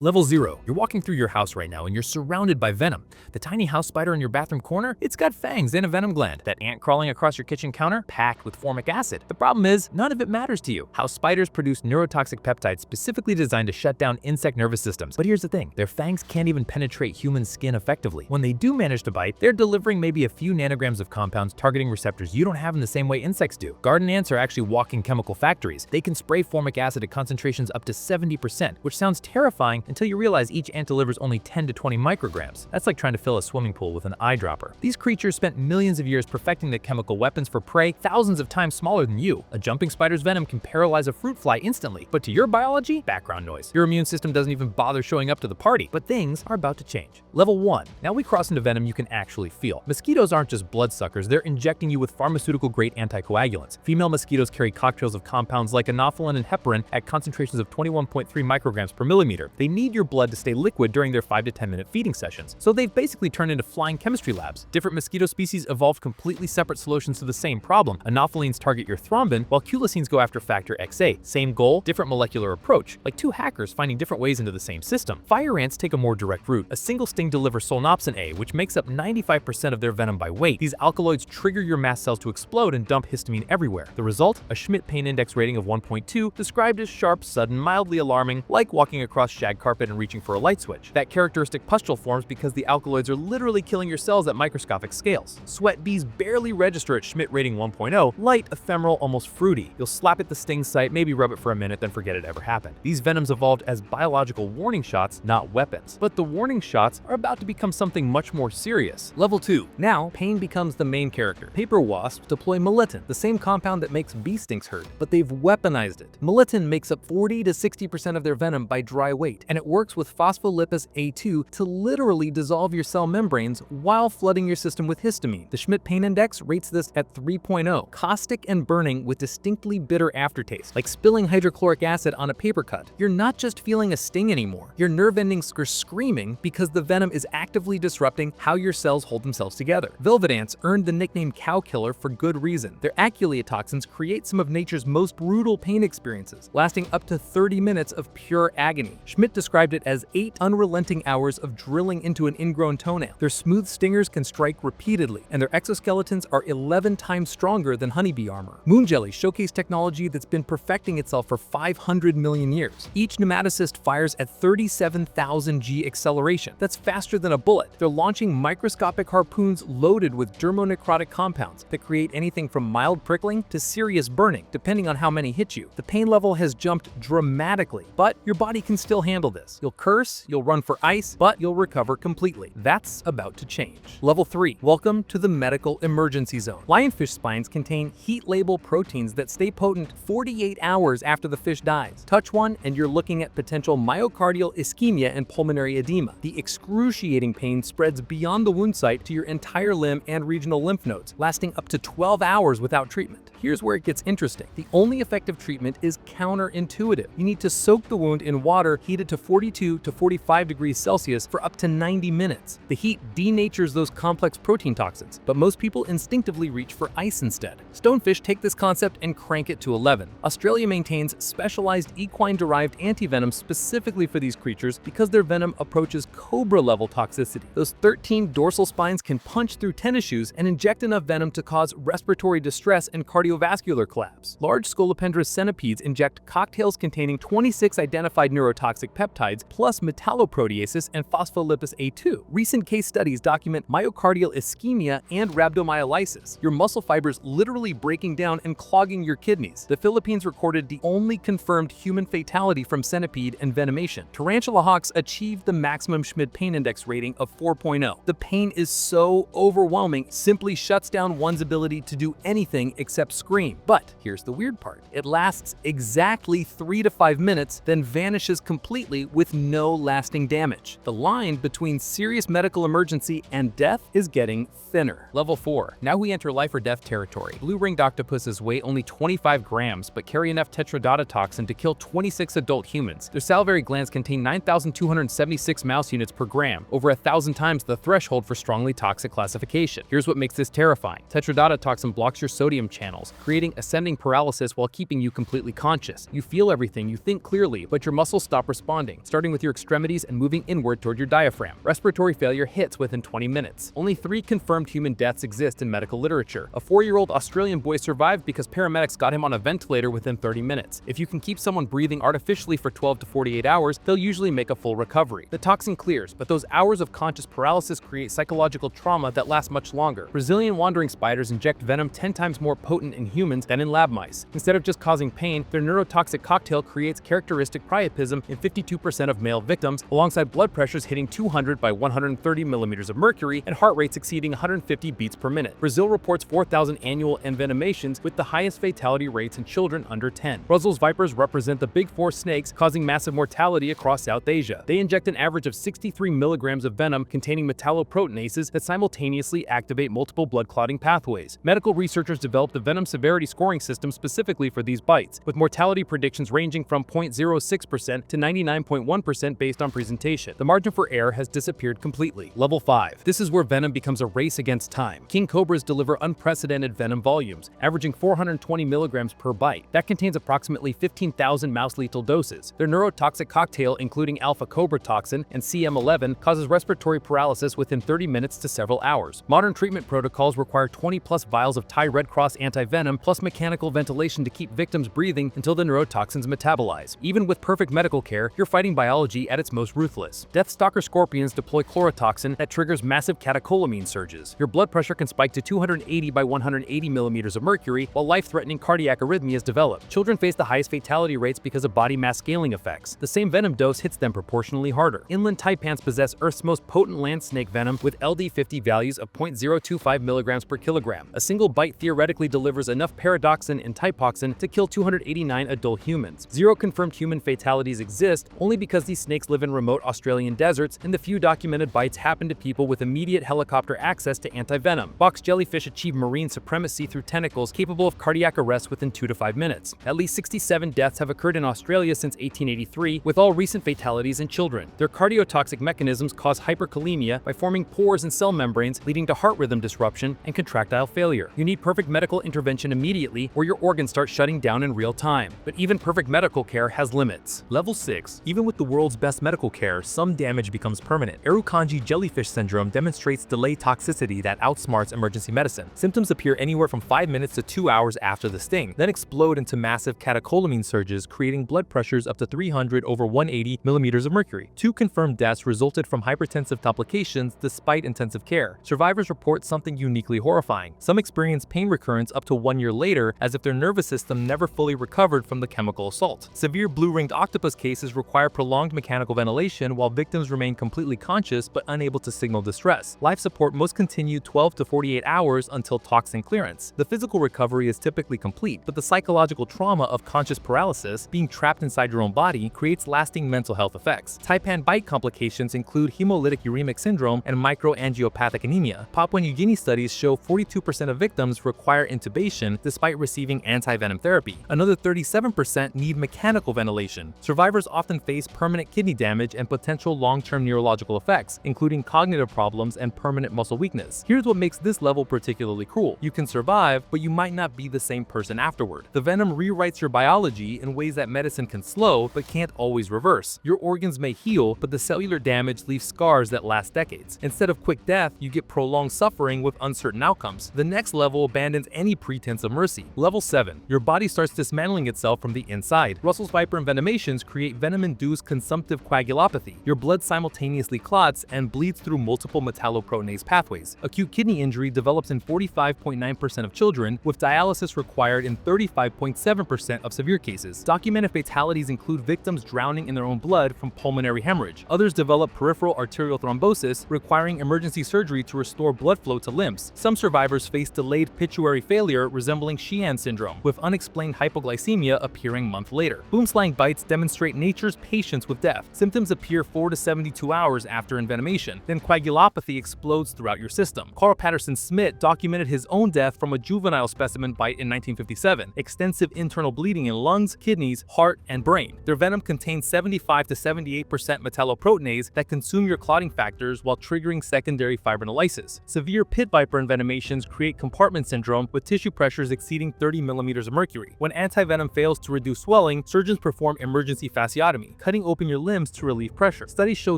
Level 0. You're walking through your house right now and you're surrounded by venom. The tiny house spider in your bathroom corner, it's got fangs and a venom gland. That ant crawling across your kitchen counter, packed with formic acid. The problem is, none of it matters to you. House spiders produce neurotoxic peptides specifically designed to shut down insect nervous systems. But here's the thing, their fangs can't even penetrate human skin effectively. When they do manage to bite, they're delivering maybe a few nanograms of compounds targeting receptors you don't have in the same way insects do. Garden ants are actually walking chemical factories. They can spray formic acid at concentrations up to 70%, which sounds terrifying until you realize each ant delivers only 10 to 20 micrograms. That's like trying to fill a swimming pool with an eyedropper. These creatures spent millions of years perfecting the chemical weapons for prey thousands of times smaller than you. A jumping spider's venom can paralyze a fruit fly instantly, but to your biology, background noise. Your immune system doesn't even bother showing up to the party. But things are about to change. Level 1. Now we cross into venom you can actually feel. Mosquitoes aren't just bloodsuckers, they're injecting you with pharmaceutical-grade anticoagulants. Female mosquitoes carry cocktails of compounds like anopheline and heparin at concentrations of 21.3 micrograms per millimeter. They need your blood to stay liquid during their 5 to 10 minute feeding sessions. So they've basically turned into flying chemistry labs. Different mosquito species evolved completely separate solutions to the same problem. Anophelines target your thrombin, while culisines go after factor XA. Same goal, different molecular approach, like two hackers finding different ways into the same system. Fire ants take a more direct route. A single sting delivers solnopsin A, which makes up 95% of their venom by weight. These alkaloids trigger your mast cells to explode and dump histamine everywhere. The result? A Schmidt pain index rating of 1.2, described as sharp, sudden, mildly alarming, like walking across shag carpet and reaching for a light switch. That characteristic pustule forms because the alkaloids are literally killing your cells at microscopic scales. Sweat bees barely register at Schmidt rating 1.0, light, ephemeral, almost fruity. You'll slap at the sting site, maybe rub it for a minute, then forget it ever happened. These venoms evolved as biological warning shots, not weapons. But the warning shots are about to become something much more serious. Level 2. Now, pain becomes the main character. Paper wasps deploy melittin, the same compound that makes bee stings hurt, but they've weaponized it. Melittin makes up 40 to 60% of their venom by dry weight, and it works with phospholipase A2 to literally dissolve your cell membranes while flooding your system with histamine. The Schmidt pain index rates this at 3.0, caustic and burning with distinctly bitter aftertaste, like spilling hydrochloric acid on a paper cut. You're not just feeling a sting anymore. Your nerve endings are screaming because the venom is actively disrupting how your cells hold themselves together. Velvet ants earned the nickname cow killer for good reason. Their aculeotoxins create some of nature's most brutal pain experiences, lasting up to 30 minutes of pure agony. Schmidt described it as 8 unrelenting hours of drilling into an ingrown toenail. Their smooth stingers can strike repeatedly, and their exoskeletons are 11 times stronger than honeybee armor. Moon jellies showcase technology that's been perfecting itself for 500 million years. Each nematocyst fires at 37,000 G acceleration. That's faster than a bullet. They're launching microscopic harpoons loaded with dermonecrotic compounds that create anything from mild prickling to serious burning, depending on how many hit you. The pain level has jumped dramatically, but your body can still handle this. You'll curse, you'll run for ice, but you'll recover completely. That's about to change. Level 3. Welcome to the medical emergency zone. Lionfish spines contain heat label proteins that stay potent 48 hours after the fish dies. Touch one and you're looking at potential myocardial ischemia and pulmonary edema. The excruciating pain spreads beyond the wound site to your entire limb and regional lymph nodes, lasting up to 12 hours without treatment. Here's where it gets interesting. The only effective treatment is counterintuitive. You need to soak the wound in water heated to 42 to 45 degrees Celsius for up to 90 minutes. The heat denatures those complex protein toxins, but most people instinctively reach for ice instead. Stonefish take this concept and crank it to 11. Australia maintains specialized equine-derived antivenom specifically for these creatures because their venom approaches cobra-level toxicity. Those 13 dorsal spines can punch through tennis shoes and inject enough venom to cause respiratory distress and cardiovascular collapse. Large scolopendrous centipedes inject cocktails containing 26 identified neurotoxic peptides plus metalloproteases and phospholipase A2. Recent case studies document myocardial ischemia and rhabdomyolysis, your muscle fibers literally breaking down and clogging your kidneys. The Philippines recorded the only confirmed human fatality from centipede envenomation. Tarantula hawks achieved the maximum Schmidt pain index rating of 4.0. The pain is so overwhelming, simply shuts down one's ability to do anything except scream. But here's the weird part. It lasts exactly 3 to 5 minutes, then vanishes completely with no lasting damage. The line between serious medical emergency and death is getting thinner. Level 4. Now we enter life or death territory. Blue-ringed octopuses weigh only 25 grams but carry enough tetrodotoxin to kill 26 adult humans. Their salivary glands contain 9,276 mouse units per gram, over 1,000 times the threshold for strongly toxic classification. Here's what makes this terrifying. Tetrodotoxin blocks your sodium channels, muscles, creating ascending paralysis while keeping you completely conscious. You feel everything, you think clearly, but your muscles stop responding, starting with your extremities and moving inward toward your diaphragm. Respiratory failure hits within 20 minutes. Only 3 confirmed human deaths exist in medical literature. A 4-year-old Australian boy survived because paramedics got him on a ventilator within 30 minutes. If you can keep someone breathing artificially for 12 to 48 hours, they'll usually make a full recovery. The toxin clears, but those hours of conscious paralysis create psychological trauma that lasts much longer. Brazilian wandering spiders inject venom 10 times more potent in humans than in lab mice. Instead of just causing pain, their neurotoxic cocktail creates characteristic priapism in 52% of male victims, alongside blood pressures hitting 200 by 130 millimeters of mercury and heart rates exceeding 150 beats per minute. Brazil reports 4,000 annual envenomations, with the highest fatality rates in children under 10. Brussels vipers represent the big 4 snakes, causing massive mortality across South Asia. They inject an average of 63 milligrams of venom containing metalloproteinases that simultaneously activate multiple blood clotting pathways. Medical researchers developed a venom severity scoring system specifically for these bites, with mortality predictions ranging from 0.06% to 99.1% based on presentation. The margin for error has disappeared completely. Level 5. This is where venom becomes a race against time. King cobras deliver unprecedented venom volumes, averaging 420 milligrams per bite. That contains approximately 15,000 mouse-lethal doses. Their neurotoxic cocktail, including alpha cobra toxin and CM11, causes respiratory paralysis within 30 minutes to several hours. Modern treatment protocols require 20-plus vials of Thai Red Cross anti-venom plus mechanical ventilation to keep victims breathing until the neurotoxins metabolize. Even with perfect medical care, you're fighting biology at its most ruthless. Deathstalker scorpions deploy chlorotoxin that triggers massive catecholamine surges. Your blood pressure can spike to 280 by 180 millimeters of mercury, while life-threatening cardiac arrhythmias develop. Children face the highest fatality rates because of body mass scaling effects. The same venom dose hits them proportionally harder. Inland taipans possess Earth's most potent land snake venom with LD50 values of 0.025 milligrams per kilogram. A single bite theoretically delivers enough paradoxin and taipoxin to kill 289 adult humans. 0 confirmed human fatalities exist only because these snakes live in remote Australian deserts, and the few documented bites happen to people with immediate helicopter access to anti-venom. Box jellyfish achieve marine supremacy through tentacles capable of cardiac arrest within 2 to 5 minutes. At least 67 deaths have occurred in Australia since 1883, with all recent fatalities in children. Their cardiotoxic mechanisms cause hyperkalemia by forming pores in cell membranes, leading to heart rhythm disruption and contractile failure. You need perfect medical intervention immediately, or your organs start shutting down in real time. But even perfect medical care has limits. Level 6. Even with the world's best medical care, some damage becomes permanent. Irukandji jellyfish syndrome demonstrates delayed toxicity that outsmarts emergency medicine. Symptoms appear anywhere from 5 minutes to 2 hours after the sting, then explode into massive catecholamine surges, creating blood pressures up to 300 over 180 millimeters of mercury. 2 confirmed deaths resulted from hypertensive complications despite intensive care. Survivors report something uniquely horrifying. Some experience pain recurrence up to 1 year later, as if their nervous system never fully recovered from the chemical assault. Severe blue-ringed octopus cases require prolonged mechanical ventilation, while victims remain completely conscious but unable to signal distress. Life support must continue 12 to 48 hours until toxin clearance. The physical recovery is typically complete, but the psychological trauma of conscious paralysis, being trapped inside your own body, creates lasting mental health effects. Taipan bite complications include hemolytic uremic syndrome and microangiopathic anemia. Papua New Guinea studies show 42% of victims require intubation despite receiving anti-venom therapy. Another 37% need mechanical ventilation. Survivors often face permanent kidney damage and potential long-term neurological effects, including cognitive problems and permanent muscle weakness. Here's what makes this level particularly cruel. You can survive, but you might not be the same person afterward. The venom rewrites your biology in ways that medicine can slow but can't always reverse. Your organs may heal, but the cellular damage leaves scars that last decades. Instead of quick death, you get prolonged suffering with uncertain outcomes. The next level abandons any pretense of mercy. Level 7. Your body starts dismantling itself from the inside. Russell's viper envenomations create venom-induced consumptive coagulopathy. Your blood simultaneously clots and bleeds through multiple metalloproteinase pathways. Acute kidney injury develops in 45.9% of children, with dialysis required in 35.7% of severe cases. Documented fatalities include victims drowning in their own blood from pulmonary hemorrhage. Others develop peripheral arterial thrombosis, requiring emergency surgery to restore blood flow to limbs. Some survivors face delayed pituitary failure resembling Sheehan syndrome, with unexplained hypoglycemia appearing months later. Boomslang bites demonstrate nature's patience with death. Symptoms appear 4 to 72 hours after envenomation, then coagulopathy explodes throughout your system. Carl Patterson Smith documented his own death from a juvenile specimen bite in 1957. Extensive internal bleeding in lungs, kidneys, heart, and brain. Their venom contains 75 to 78% metalloproteinase that consume your clotting factors while triggering secondary fibrinolysis. Severe pit viper envenomations create compartment syndrome, with tissue pressures exceeding 30 millimeters of mercury. When antivenom fails to reduce swelling, surgeons perform emergency fasciotomy, cutting open your limbs to relieve pressure. Studies show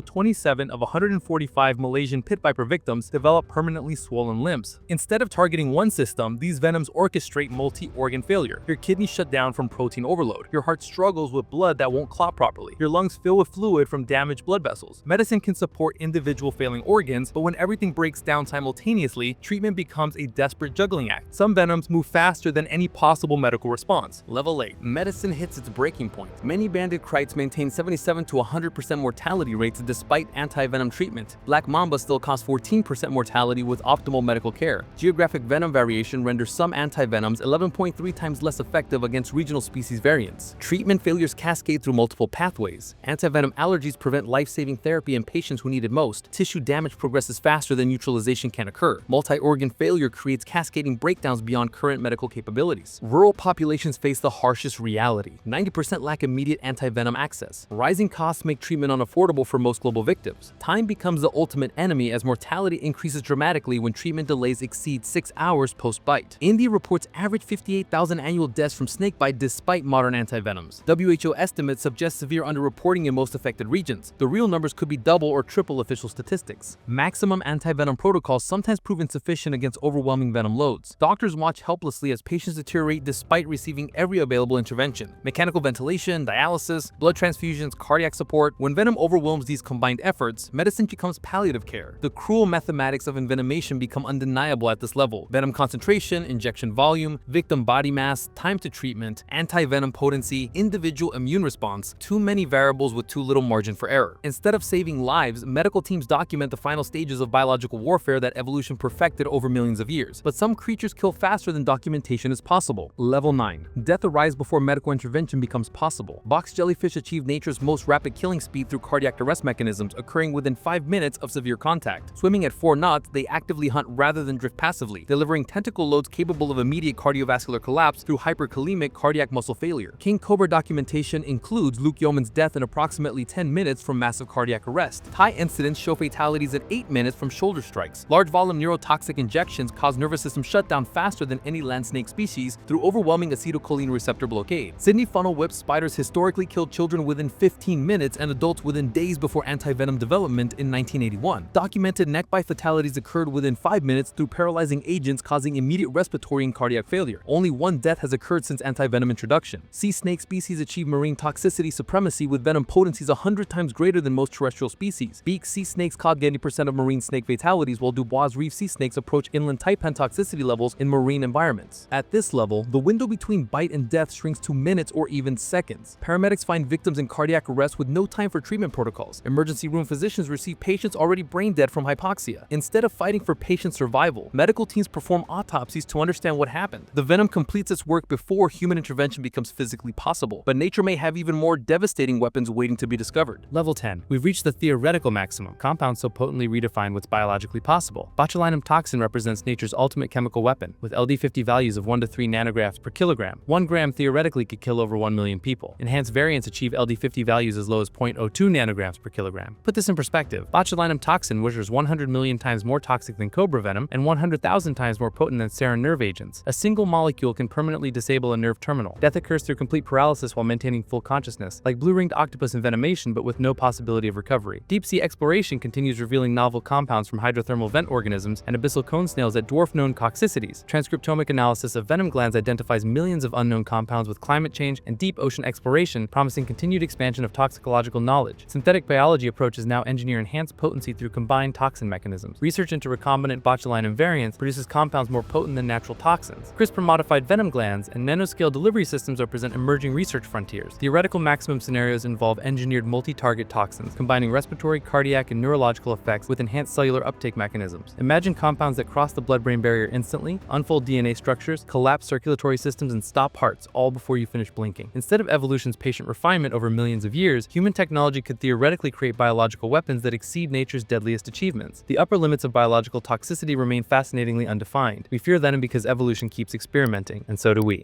27 of 145 Malaysian pit viper victims develop permanently swollen limbs. Instead of targeting one system, these venoms orchestrate multi-organ failure. Your kidneys shut down from protein overload. Your heart struggles with blood that won't clot properly. Your lungs fill with fluid from damaged blood vessels. Medicine can support individual failing organs, but when everything breaks down simultaneously, treatment becomes a desperate juggling act. Some venoms move faster than any possible medical response. Level 8. Medicine hits its breaking point. Many banded krites maintain 77 to 100% mortality rates despite antivenom treatment. Black mamba still cause 14% mortality with optimal medical care. Geographic venom variation renders some antivenoms 11.3 times less effective against regional species variants. Treatment failures cascade through multiple pathways. Antivenom allergies prevent life-saving therapy in patients who need it most. Tissue damage progresses faster than neutralization can occur. Multi-organ failure creates cascading breakdowns beyond current medical capabilities. Rural populations face the harshest reality. 90% lack immediate antivenom access. Rising costs make treatment unaffordable for most global victims. Time becomes the ultimate enemy as mortality increases dramatically when treatment delays exceed 6 hours post-bite. India reports average 58,000 annual deaths from snakebite despite modern antivenoms. WHO estimates suggest severe underreporting in most affected regions. The real numbers could be double or triple official statistics. Maximum antivenom protocols sometimes prove insufficient against overwhelming venom loads. Doctors watch helplessly as patients deteriorate despite receiving every available intervention. Mechanical ventilation, dialysis, blood transfusions, cardiac support. When venom overwhelms these combined efforts, medicine becomes palliative care. The cruel mathematics of envenomation become undeniable at this level. Venom concentration, injection volume, victim body mass, time to treatment, antivenom potency, individual immune response, too many variables with too little margin for error. Instead of saving lives, medical teams document the final stages of biological warfare that evolution perfected over millions of years. But some creatures kill faster than documentation is possible. Level 9. Death arrives before medical intervention becomes possible. Box jellyfish achieve nature's most rapid killing speed through cardiac arrest mechanisms, occurring within 5 minutes of severe contact. Swimming at 4 knots, they actively hunt rather than drift passively, delivering tentacle loads capable of immediate cardiovascular collapse through hyperkalemic cardiac muscle failure. King cobra documentation includes Luke Yeoman's death in approximately 10 minutes from massive cardiac arrest. Thai incidents show fatalities at 8 minutes from shoulder strikes. Large volume neurotoxic injections cause nervous system shutdown faster than any land snake species through overwhelming acetylcholine receptor blockade. Sydney funnel whip spiders historically killed children within 15 minutes and adults within days before antivenom development in 1981. Documented neckbite fatalities occurred within 5 minutes through paralyzing agents causing immediate respiratory and cardiac failure. Only one death has occurred since antivenom introduction. Sea snake species achieve marine toxicity supremacy with venom potencies 100 times greater than most terrestrial species. Beak sea snakes cause 90% of marine snake fatalities, while Dubois reef sea snakes approach inland taipan toxicity levels in marine environments. At this level, the window between bite and death shrinks to minutes or even seconds. Paramedics find victims in cardiac arrest with no time for treatment protocols. Emergency room physicians receive patients already brain dead from hypoxia. Instead of fighting for patient survival, medical teams perform autopsies to understand what happened. The venom completes its work before human intervention becomes physically possible, but nature may have even more devastating weapons waiting to be discovered. Level 10. We've reached the theoretical maximum. Compounds so potently redefine what's biologically possible. Botulinum toxin represents nature's ultimate chemical weapon, with LD50 values of 1 to 3 nanograms per kilogram. 1 gram theoretically could kill over 1 million people. Enhanced variants achieve LD50 values as low as 0.02 nanograms per kilogram. Put this in perspective. Botulinum toxin measures 100 million times more toxic than cobra venom and 100,000 times more potent than sarin nerve agents. A single molecule can permanently disable a nerve terminal. Death occurs through complete paralysis while maintaining full consciousness, like blue-ringed octopus envenomation but with no possibility of recovery. Deep-sea exploration continues revealing novel compounds from hydrothermal vent organisms and abyssal cone snails that dwarf known toxicities. Transcriptomic analysis of venom glands identifies millions of unknown compounds with climate change and deep ocean exploration, promising continued expansion of toxicological knowledge. Synthetic biology approaches now engineer enhanced potency through combined toxin mechanisms. Research into recombinant botulinum variants produces compounds more potent than natural toxins. CRISPR-modified venom glands and nanoscale delivery systems represent emerging research frontiers. Theoretical maximum scenarios involve engineered multi-target toxins, combining respiratory, cardiac, and neurological effects with enhanced cellular uptake mechanisms. Imagine compounds that cross the blood-brain barrier instantly, unfold DNA structures, collapse circulatory systems, and stop hearts, all before you finish blinking. Instead of evolution's patient refinement over millions of years, human technology could theoretically create biological weapons that exceed nature's deadliest achievements. The upper limits of biological toxicity remain fascinatingly undefined. We fear venom because evolution keeps experimenting, and so do we.